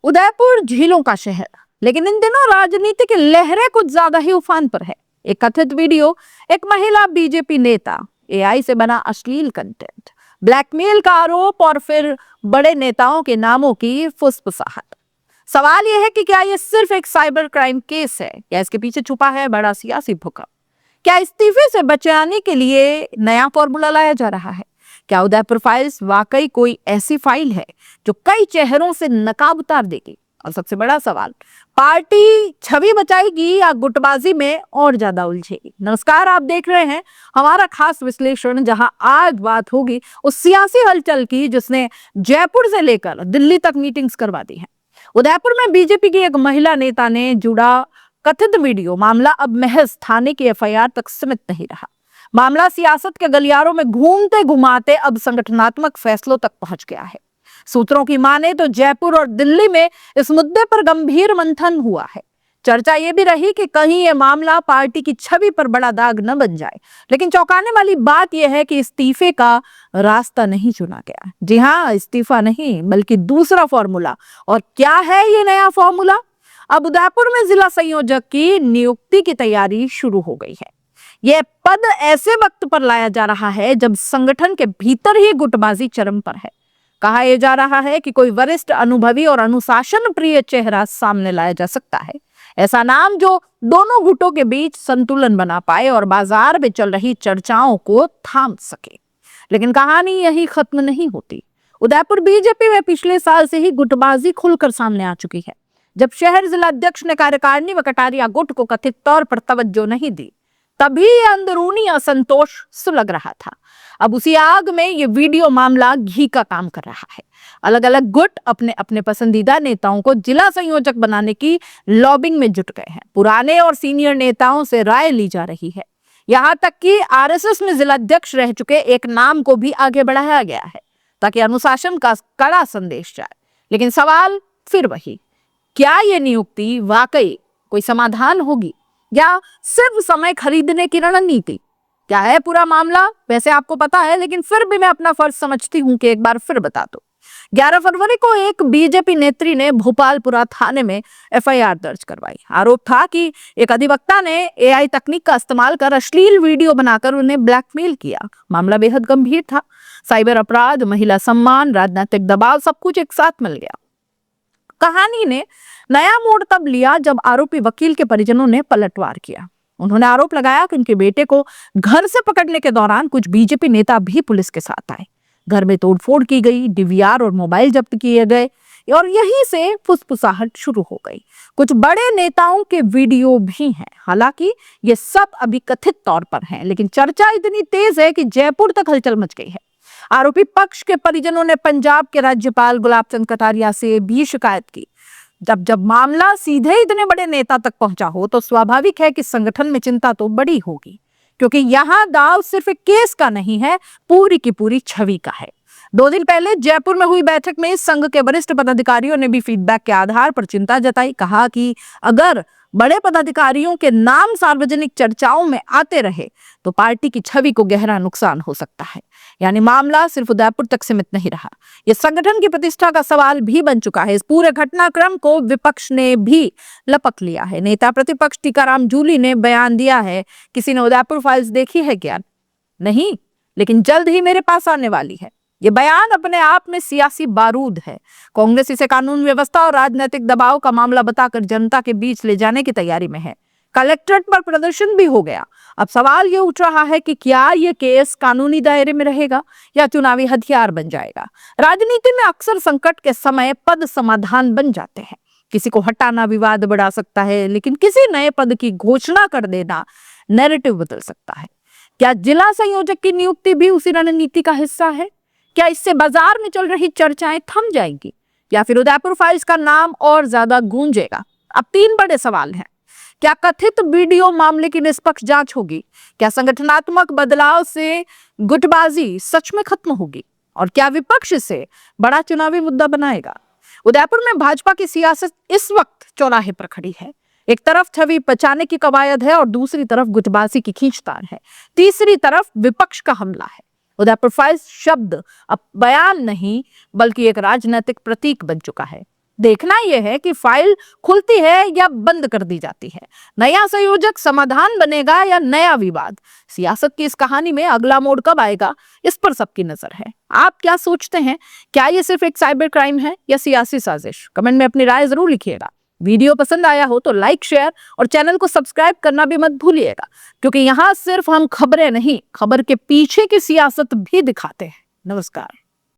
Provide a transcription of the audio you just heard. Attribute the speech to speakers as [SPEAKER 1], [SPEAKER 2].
[SPEAKER 1] उदयपुर झीलों का शहर, लेकिन इन दिनों राजनीति की लहरें कुछ ज्यादा ही उफान पर है। एक कथित वीडियो, एक महिला बीजेपी नेता, एआई से बना अश्लील कंटेंट, ब्लैकमेल का आरोप और फिर बड़े नेताओं के नामों की फुसफुसाहट। सवाल यह है कि क्या यह सिर्फ एक साइबर क्राइम केस है या इसके पीछे छुपा है बड़ा सियासी भूकंप? क्या इस्तीफे से बचाने के लिए नया फॉर्मूला लाया जा रहा है? क्या उदयपुर फाइल्स वाकई कोई ऐसी फाइल है जो कई चेहरों से नकाब उतार देगी? और सबसे बड़ा सवाल, पार्टी छवि बचाएगी या गुटबाजी में और ज्यादा उलझेगी? नमस्कार, आप देख रहे हैं हमारा खास विश्लेषण, जहां आज बात होगी उस सियासी हलचल की जिसने जयपुर से लेकर दिल्ली तक मीटिंग्स करवा दी हैं। उदयपुर में बीजेपी की एक महिला नेता ने जुड़ा कथित वीडियो मामला अब महज थाने की एफआईआर तक सीमित नहीं रहा। मामला सियासत के गलियारों में घूमते घुमाते अब संगठनात्मक फैसलों तक पहुंच गया है। सूत्रों की माने तो जयपुर और दिल्ली में इस मुद्दे पर गंभीर मंथन हुआ है। चर्चा यह भी रही कि कहीं यह मामला पार्टी की छवि पर बड़ा दाग न बन जाए। लेकिन चौंकाने वाली बात यह है कि इस्तीफे का रास्ता नहीं चुना गया। जी हाँ, इस्तीफा नहीं बल्कि दूसरा फॉर्मूला। और क्या है ये नया फॉर्मूला? अब उदयपुर में जिला संयोजक की नियुक्ति की तैयारी शुरू हो गई है। यह पद ऐसे वक्त पर लाया जा रहा है जब संगठन के भीतर ही गुटबाजी चरम पर है। कहा यह जा रहा है कि कोई वरिष्ठ, अनुभवी और अनुशासन प्रिय चेहरा सामने लाया जा सकता है। ऐसा नाम जो दोनों गुटों के बीच संतुलन बना पाए और बाजार में चल रही चर्चाओं को थाम सके। लेकिन कहानी यही खत्म नहीं होती। उदयपुर बीजेपी में पिछले साल से ही गुटबाजी खुलकर सामने आ चुकी है। जब शहर जिला अध्यक्ष ने कार्यकारिणी व कटारिया गुट को कथित तौर पर तवज्जो नहीं दी, तभी अंदरूनी असंतोष सुलग रहा था। अब उसी आग में ये वीडियो मामला घी का काम कर रहा है। अलग अलग गुट अपने अपने पसंदीदा नेताओं को जिला संयोजक बनाने की लॉबिंग में जुट गए हैं। पुराने और सीनियर नेताओं से राय ली जा रही है। यहां तक कि आरएसएस में जिला अध्यक्ष रह चुके एक नाम को भी आगे बढ़ाया गया है ताकि अनुशासन का कड़ा संदेश जाए। लेकिन सवाल फिर वही, क्या यह नियुक्ति वाकई कोई समाधान होगी या सिर्फ समय खरीदने की रणनीति? क्या है पूरा मामला? वैसे आपको पता है, लेकिन फिर भी मैं अपना फर्ज समझती हूं कि एक बार फिर बता दूं। 11 फरवरी को एक बीजेपी नेत्री ने भोपालपुरा थाने में एफआईआर दर्ज करवाई। आरोप था कि एक अधिवक्ता ने एआई तकनीक का इस्तेमाल कर अश्लील वीडियो बनाकर उन्हें ब्लैकमेल किया। मामला बेहद गंभीर था। साइबर अपराध, महिला सम्मान, राजनीतिक दबाव, सब कुछ एक साथ मिल गया। कहानी ने नया मोड़ तब लिया जब आरोपी वकील के परिजनों ने पलटवार किया। उन्होंने आरोप लगाया कि उनके बेटे को घर से पकड़ने के दौरान कुछ बीजेपी नेता भी पुलिस के साथ आए। घर में तोड़फोड़ की गई, डीवीआर और मोबाइल जब्त किए गए और यहीं से फुसफुसाहट शुरू हो गई। कुछ बड़े नेताओं के वीडियो भी हैं। हालांकि ये सब अभी कथित तौर पर हैं, लेकिन चर्चा इतनी तेज है कि जयपुर तक हलचल मच गई है। आरोपी पक्ष के परिजनों ने पंजाब के राज्यपाल गुलाब चंद कटारिया से भी शिकायत की। जब मामला सीधे इतने बड़े नेता तक पहुंचा हो तो स्वाभाविक है कि संगठन में चिंता तो बड़ी होगी, क्योंकि यहां दाव सिर्फ एक केस का नहीं है, पूरी की पूरी छवि का है। 2 दिन पहले जयपुर में हुई बैठक में संघ के वरिष्ठ पदाधिकारियों ने भी फीडबैक के आधार पर चिंता जताई। कहा कि अगर बड़े पदाधिकारियों के नाम सार्वजनिक चर्चाओं में आते रहे तो पार्टी की छवि को गहरा नुकसान हो सकता है। यानी मामला सिर्फ उदयपुर तक सीमित नहीं रहा, यह संगठन की प्रतिष्ठा का सवाल भी बन चुका है। इस पूरे घटनाक्रम को विपक्ष ने भी लपक लिया है। नेता प्रतिपक्ष टीकाराम जूली ने बयान दिया है, किसी ने उदयपुर फाइल्स देखी है क्या? नहीं, लेकिन जल्द ही मेरे पास आने वाली है। ये बयान अपने आप में सियासी बारूद है। कांग्रेस इसे कानून व्यवस्था और राजनीतिक दबाव का मामला बताकर जनता के बीच ले जाने की तैयारी में है। कलेक्ट्रेट पर प्रदर्शन भी हो गया। अब सवाल ये उठ रहा है कि क्या ये केस कानूनी दायरे में रहेगा या चुनावी हथियार बन जाएगा? राजनीति में अक्सर संकट के समय पद समाधान बन जाते हैं। किसी को हटाना विवाद बढ़ा सकता है, लेकिन किसी नए पद की घोषणा कर देना नैरेटिव बदल सकता है। क्या जिला संयोजक की नियुक्ति भी उसी रणनीति का हिस्सा है? क्या इससे बाजार में चल रही चर्चाएं थम जाएंगी या फिर उदयपुर फाइल्स का नाम और ज्यादा गूंजेगा? अब 3 बड़े सवाल हैं। क्या कथित वीडियो मामले की निष्पक्ष जांच होगी? क्या संगठनात्मक बदलाव से गुटबाजी सच में खत्म होगी? और क्या विपक्ष से बड़ा चुनावी मुद्दा बनाएगा? उदयपुर में भाजपा की सियासत इस वक्त चौराहे पर खड़ी है। एक तरफ छवि बचाने की कवायद है और दूसरी तरफ गुटबाजी की खींचतान है। तीसरी तरफ विपक्ष का हमला है। उदयपुर फाइल्स शब्द अब बयान नहीं बल्कि एक राजनीतिक प्रतीक बन चुका है। देखना यह है कि फाइल खुलती है या बंद कर दी जाती है, नया संयोजक समाधान बनेगा या नया विवाद। सियासत की इस कहानी में अगला मोड़ कब आएगा, इस पर सबकी नजर है। आप क्या सोचते हैं? क्या ये सिर्फ एक साइबर क्राइम है या सियासी साजिश? कमेंट में अपनी राय जरूर लिखिएगा। वीडियो पसंद आया हो तो लाइक, शेयर और चैनल को सब्सक्राइब करना भी मत भूलिएगा, क्योंकि यहाँ सिर्फ हम खबरें नहीं, खबर के पीछे की सियासत भी दिखाते हैं। नमस्कार।